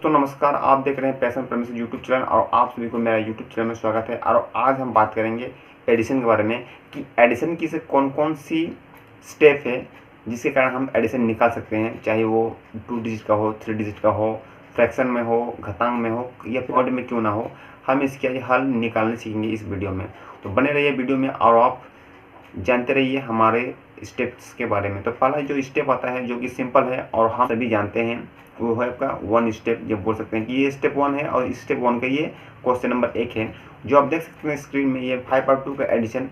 दोस्तों नमस्कार, आप देख रहे हैं पैशन प्रमिस यूट्यूब चैनल और आप सभी को मेरा यूट्यूब चैनल में स्वागत है। और आज हम बात करेंगे एडिशन के बारे में कि एडिशन की से कौन कौन सी स्टेप है जिसके कारण हम एडिशन निकाल सकते हैं, चाहे वो 2 डिजिट का हो, 3 डिजिट का हो, फ्रैक्शन में हो, घातांक में हो या फिर ऑड में क्यों ना हो, हम इसके हल निकालने सीखेंगे इस वीडियो में। तो बने रहिए वीडियो में और आप जानते रहिए हमारे स्टेप्स के बारे में। तो पहला जो स्टेप आता है जो कि सिंपल है और हम सभी जानते हैं, वो है आपका 1 स्टेप। जब बोल सकते हैं कि ये स्टेप 1 है और स्टेप 1 का ये क्वेश्चन नंबर 1 है जो आप देख सकते हैं स्क्रीन में। ये 5 और 2 का एडिशन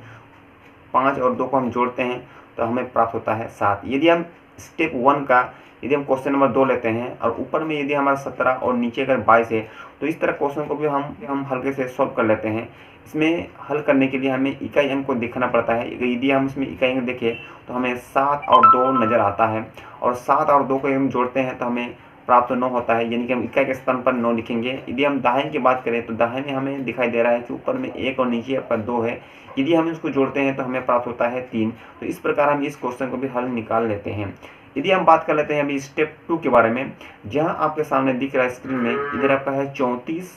5 और 2 को हम जोड़ते हैं तो हमें प्राप्त होता है 7। यदि हम स्टेप 1 का यदि हम क्वेश्चन नंबर 2 लेते हैं और ऊपर में यदि हमारा 17 और नीचे अगर 22 है तो इस तरह क्वेश्चन को भी हम हल्के से सॉल्व कर लेते हैं। इसमें हल करने के लिए हमें इकाई अंक को देखना पड़ता है। यदि हम इसमें इकाई अंक देखें तो हमें 7 और 2 नज़र आता है और 7 और 2 को हम जोड़ते हैं तो हमें प्राप्त 9 होता है, यानी कि हम इकाई के स्थान पर 9 लिखेंगे। यदि हम दाहिने की बात करें तो दाहिने हमें दिखाई दे रहा है कि ऊपर में 1 और नीचे आपका 2 है। यदि हम इसको जोड़ते हैं तो हमें प्राप्त होता है 3। तो इस प्रकार हम इस क्वेश्चन को भी हल निकाल लेते हैं। यदि हम बात कर लेते हैं अभी स्टेप 2 के बारे में, जहां आपके सामने दिख रहा है स्क्रीन में, इधर आपका है 34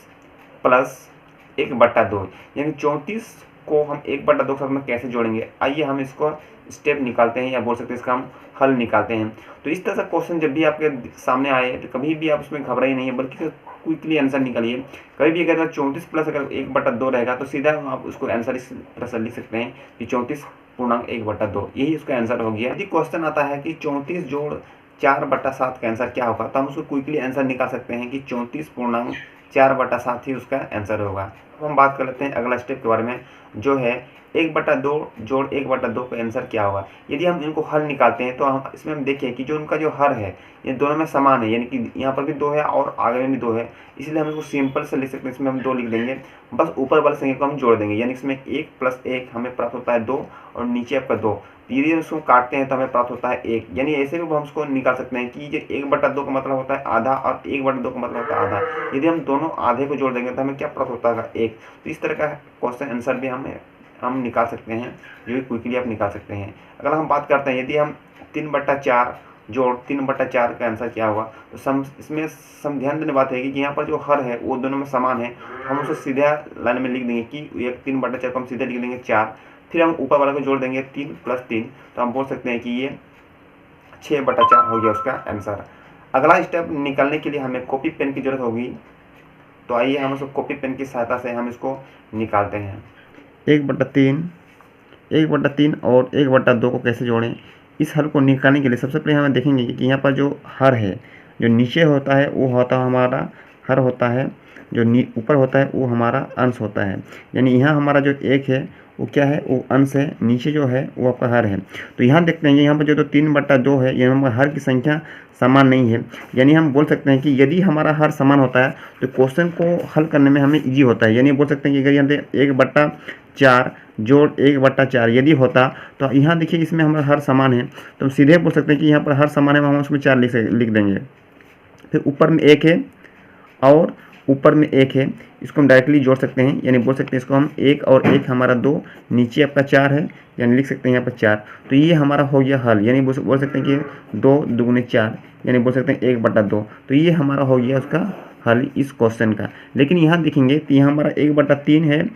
प्लस 1/2, यानी 34 को हम 1/2 के साथ में कैसे जोड़ेंगे। आइए हम इसको स्टेप निकालते हैं या बोल सकते हैं इसका हम हल निकालते हैं। तो इस तरह से क्वेश्चन जब भी आपके सामने आए तो कभी भी आप उसमें घबराइए नहीं है, बल्कि क्विकली आंसर निकालिए। कभी भी अगर 34 प्लस अगर 1/2 रहेगा तो सीधा आप उसको आंसर इस तरह से लिख सकते हैं कि 34.1/2, यही उसका आंसर हो गया। यदि क्वेश्चन आता है कि 34 जोड़ 4/7 का आंसर क्या होगा, तो हम उसको क्विकली आंसर निकाल सकते हैं कि 34.4/7 ही उसका आंसर होगा। अब हम बात कर लेते हैं अगला स्टेप के बारे में, जो है 1/2 जोड़ 1/2 का आंसर क्या होगा। यदि हम इनको हल निकालते हैं तो हम इसमें हम देखिए कि जो उनका जो हर है ये दोनों में समान है, यानी कि यहाँ पर भी 2 है और आगे में भी 2 है, इसलिए हम इसको सिंपल से लिख सकते हैं। इसमें हम 2 लिख देंगे, बस ऊपर वाले संख्या को हम जोड़ देंगे, यानी इसमें 1 + 1 हमें प्राप्त होता है 2 और नीचे आपका 2। यदि उसको काटते हैं तो हमें प्राप्त होता है 1, यानी ऐसे भी हम उसको निकाल सकते हैं कि ये 1/2 का मतलब होता है आधा और 1/2 का मतलब होता है आधा। यदि हम दोनों आधे को जोड़ देंगे तो हमें क्या प्राप्त होता है 1। तो इस तरह का क्वेश्चन आंसर भी हम निकाल सकते हैं, जो कि क्विकली आप निकाल सकते हैं। अगर हम बात करते हैं यदि हम 3/4 जोड़ 3/4 का आंसर क्या होगा, तो इसमें ध्यान देने बात है कि यहाँ पर जो हर है वो दोनों में समान है। हम उसे सीधा लाइन में लिख देंगे कि ये 3/4 को हम सीधे लिख देंगे 4, फिर हम ऊपर वाले को जोड़ देंगे 3 + 3, तो हम बोल सकते हैं कि ये 6/4 हो गया उसका आंसर। अगला स्टेप निकालने के लिए हमें कॉपी पेन की जरूरत होगी, तो आइए हम उसको कॉपी पेन की सहायता से हम इसको निकालते हैं। 1/3 और 1/2 को कैसे जोड़ें। इस हल को निकालने के लिए सबसे पहले हम देखेंगे कि यहाँ पर जो हर है, जो नीचे होता है वो होता हमारा हर होता है, जो ऊपर होता है वो हमारा अंश होता है। यानी यहाँ हमारा जो 1 है वो क्या है, वो अंश है, नीचे जो है वो आपका हर है। तो यहाँ देखते हैं यहाँ पर जो 3/2 है, ये हमारा हर की संख्या समान नहीं है। यानी हम बोल सकते हैं कि यदि हमारा हर समान होता है तो क्वेश्चन को हल करने में हमें ईजी होता है। यानी बोल सकते हैं कि अगर यहाँ 1/4 जोड़ 1/4 यदि होता तो यहाँ देखिए इसमें हमारा हर समान है, तो हम सीधे बोल सकते हैं कि यहाँ पर हर समान है, हम उसमें 4 लिख देंगे। फिर ऊपर में 1 है और ऊपर में 1 है, इसको हम डायरेक्टली जोड़ सकते हैं, यानी बोल सकते हैं इसको हम 1 और 1 हमारा 2, नीचे आपका 4 है, यानी लिख सकते हैं यहाँ पर 4। तो ये हमारा हो गया हल, यानी बोल सकते हैं कि 2 दूनी 4, यानी बोल सकते हैं 1/2। तो ये हमारा हो गया उसका हल इस क्वेश्चन का। लेकिन यहाँ देखेंगे तो यहाँ हमारा 1/3 है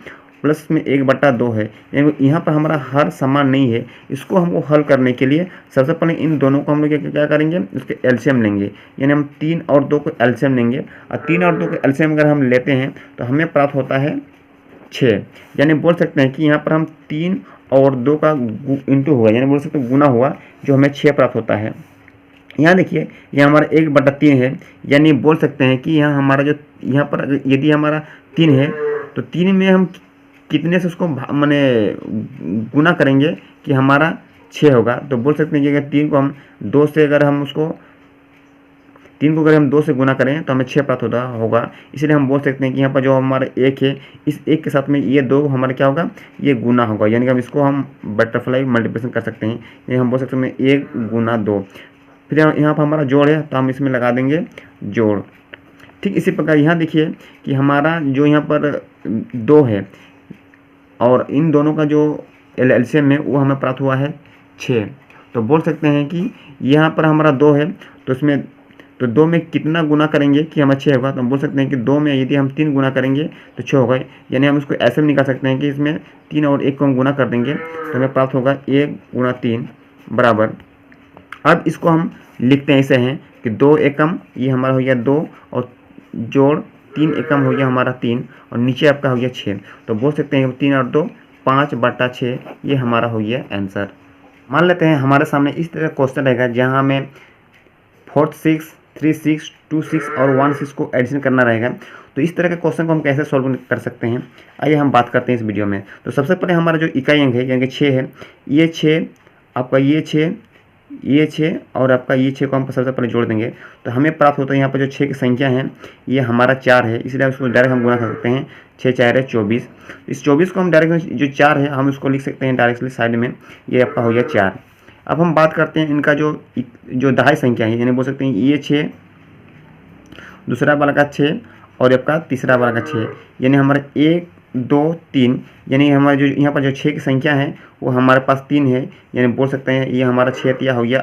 प्लस में 1/2 है, यानी यहाँ पर हमारा हर समान नहीं है। इसको हमको हल करने के लिए सबसे पहले इन दोनों को हम लोग क्या करेंगे, उसके एलसीएम लेंगे, यानी हम 3 और 2 को एलसीएम लेंगे। और 3 और 2 को एलसीएम अगर हम लेते हैं तो हमें प्राप्त होता है 6। यानी बोल सकते हैं कि यहाँ पर हम 3 और 2 का इंटू हुआ, यानी बोल सकते हैं गुना हुआ, जो हमें 6 प्राप्त होता है। यहाँ देखिए यहाँ हमारा 1/3 है, यानी बोल सकते हैं कि यहाँ हमारा जो यहाँ पर यदि हमारा 3 है तो 3 में हम कितने से उसको माने गुना करेंगे कि हमारा 6 होगा। तो बोल सकते हैं कि अगर 3 को हम 2 से अगर हम 2 से गुना करें तो हमें 6 प्राप्त होगा। इसलिए हम बोल सकते हैं कि यहाँ पर जो हमारा 1 है, इस 1 के साथ में ये 2 हमारा क्या होगा, ये गुना होगा, यानी कि हम इसको हम बटरफ्लाई मल्टीप्लिकेशन कर सकते हैं। यानी हम बोल सकते हैं 1 × 2। फिर यहाँ पर हमारा जोड़ है तो हम इसमें लगा देंगे जोड़। ठीक इसी प्रकार यहाँ देखिए कि हमारा जो यहाँ पर 2 है और इन दोनों का जो एलसीएम है वो हमें प्राप्त हुआ है 6। तो बोल सकते हैं कि यहाँ पर हमारा 2 है तो इसमें तो 2 में कितना गुना करेंगे कि हमें 6 होगा, तो हम बोल सकते हैं कि 2 में यदि हम 3 गुना करेंगे तो 6 होगा। यानी हम इसको ऐसे भी निकाल सकते हैं कि इसमें 3 और 1 को हम गुना कर देंगे तो हमें प्राप्त होगा 1 गुणा 3 बराबर। अब इसको हम लिखते हैं ऐसे हैं कि 2 एकम ये हमारा हो गया 2 और जोड़ 3 एकम हो गया हमारा 3 और नीचे आपका हो गया 6। तो बोल सकते हैं 3 और 2 5/6 ये हमारा हो गया आंसर। मान लेते हैं हमारे सामने इस तरह क्वेश्चन रहेगा जहाँ हमें 4 6 3 6 2 6 और 1 6 को एडिशन करना रहेगा। तो इस तरह के क्वेश्चन को हम कैसे सॉल्व कर सकते हैं, आइए हम बात करते हैं इस वीडियो में। तो सबसे पहले हमारा जो इकाई अंक है यानी कि 6 है, ये 6 आपका ये 6 और आपका ये 6 को हम सबसे पहले जोड़ देंगे तो हमें प्राप्त होता है यहाँ पर जो 6 की संख्या है ये हमारा 4 है, इसलिए उसको डायरेक्ट हम गुना कर सकते हैं। 6 4 है 24। इस 24 को हम डायरेक्ट जो 4 है हम उसको लिख सकते हैं डायरेक्टली साइड में, ये आपका हो गया 4। अब हम बात करते हैं इनका जो दहाई संख्या है, यानी बोल सकते हैं ये 6, दूसरा वाला का 6 और आपका तीसरा वाला का 6, यानी हमारा 1 2 3, यानी हमारा जो यहाँ पर जो 6 की संख्या है वो हमारे पास 3 है, यानी बोल सकते हैं ये हमारा 6 तिया हो गया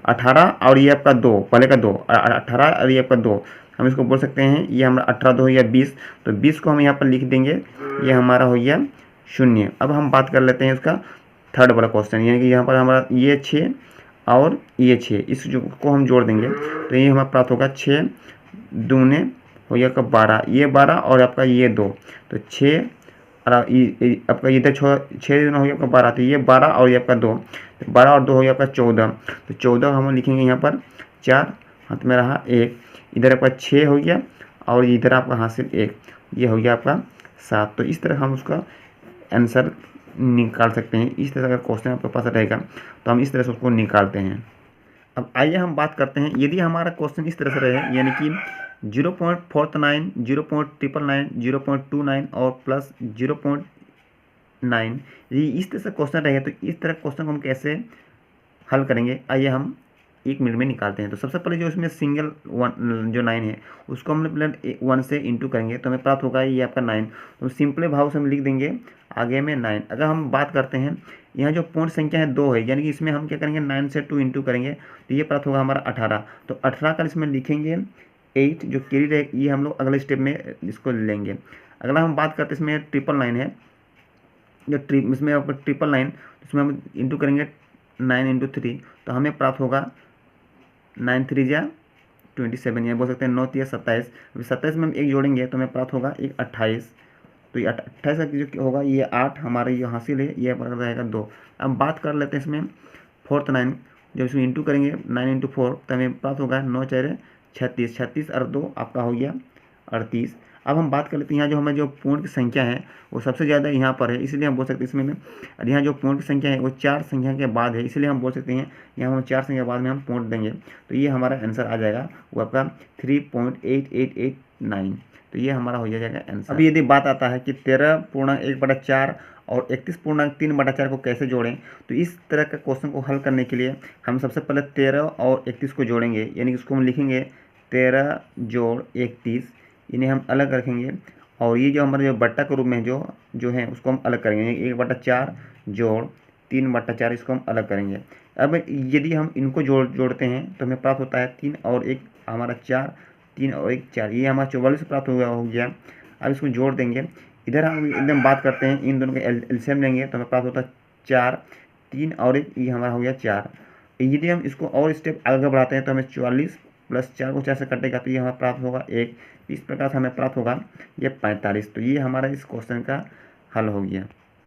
18 और ये आपका 2 पहले का 2 18 और ये आपका 2, हम इसको बोल सकते हैं ये हमारा 18 2 हो गया 20। तो 20 को हम यहाँ पर लिख देंगे, ये हमारा हो गया 0। अब हम बात कर लेते हैं उसका थर्ड वाला क्वेश्चन, यानी कि यहाँ पर हमारा ये 6 और ये 6 इस जो को हम जोड़ देंगे तो ये हमारा प्राप्त होगा 6 दूने हो गया आपका 12, ये 12 और आपका ये 2, तो 6 और आपका इधर 6 दूना हो गया आपका 12, तो ये 12 और ये आपका 2, तो 12 और 2 हो गया आपका 14। तो 14 हम लिखेंगे यहाँ पर 4 हाथ में रहा 1, इधर आपका 6 हो गया और इधर आपका हाथ से 1, ये हो गया आपका 7। तो इस तरह हम उसका आंसर निकाल सकते हैं। इस तरह का क्वेश्चन आपके पास रहेगा तो हम इस तरह से उसको निकालते हैं। अब आइए हम बात करते हैं यदि हमारा क्वेश्चन इस तरह से रहे, यानी कि 0.49 0.999 0.29 और प्लस 0.9, यदि इस तरह से क्वेश्चन रहे तो इस तरह क्वेश्चन को हम कैसे हल करेंगे, आइए हम 1 मिनट में निकालते हैं। तो सबसे पहले जो इसमें सिंगल 1 जो 9 है उसको हम पहले 1 से इंटू करेंगे तो हमें प्राप्त होगा ये आपका 9। तो सिंपली भाव से हम लिख देंगे आगे में 9। अगर हम बात करते हैं यहाँ जो पूर्ण संख्या है 2 है, यानी कि इसमें हम क्या करेंगे 9 से 2 इंटू करेंगे तो ये प्राप्त होगा हमारा 18। तो 18 का इसमें लिखेंगे 8, जो कैरी रहे ये हम लोग अगले स्टेप में इसको लेंगे। अगला हम बात करते हैं इसमें 999 है, जो इसमें आपका 999 इसमें हम इंटू करेंगे 9 इंटू 3 तो हमें प्राप्त होगा 9 3 या 27, या बोल सकते हैं 9 3 27। 27 में हम 1 जोड़ेंगे तो हमें प्राप्त होगा 1 28। तो ये 28 का जो होगा ये 8 हमारे ये हासिल है, ये रहेगा 2। अब बात कर लेते हैं इसमें 49, जब इसमें इंटू करेंगे 9 इंटू 4 तो हमें प्राप्त होगा 9 4 36, 36 और 2 आपका हो गया 38। अब हम बात कर लेते हैं यहाँ जो हमें जो पूर्ण की संख्या है वो सबसे ज़्यादा यहाँ पर है, इसलिए हम बोल सकते हैं इसमें और यहाँ जो पूर्ण की संख्या है वो 4 संख्या के बाद है, इसलिए हम बोल सकते हैं यहाँ हम 4 संख्या के बाद में हम पूर्ण देंगे तो ये हमारा आंसर आ जाएगा वो आपका 3.8889। तो ये हमारा हो जाएगा आंसर। अब यदि बात आता है कि 13.1/4 और 31.3/4 को कैसे जोड़ें, तो इस तरह का क्वेश्चन को हल करने के लिए हम सबसे पहले 13 और 31 को जोड़ेंगे, यानी कि इसको हम लिखेंगे 13 जोड़ 31, इन्हें हम अलग रखेंगे और ये जो हमारे जो बट्टा के रूप में जो है उसको हम अलग करेंगे, 1/4 जोड़ 3/4 इसको हम अलग करेंगे। अब यदि हम इनको जोड़ते हैं तो हमें प्राप्त होता है 3 और 1 हमारा 4, 3 और 1 4, ये हमारा 44 प्राप्त हो गया। अब इसको जोड़ देंगे, इधर हम एकदम बात करते हैं इन दोनों का एलसीएम लेंगे तो हमें प्राप्त होता है 4, 3 और 1 ये हमारा हो गया 4। यदि हम इसको और स्टेप आगे बढ़ाते हैं तो हमें 44 प्लस 4 को 4 से कटेगा तो ये हमें प्राप्त होगा 1, इस प्रकार से हमें प्राप्त होगा ये 45। तो ये हमारा इस क्वेश्चन का हल हो गया।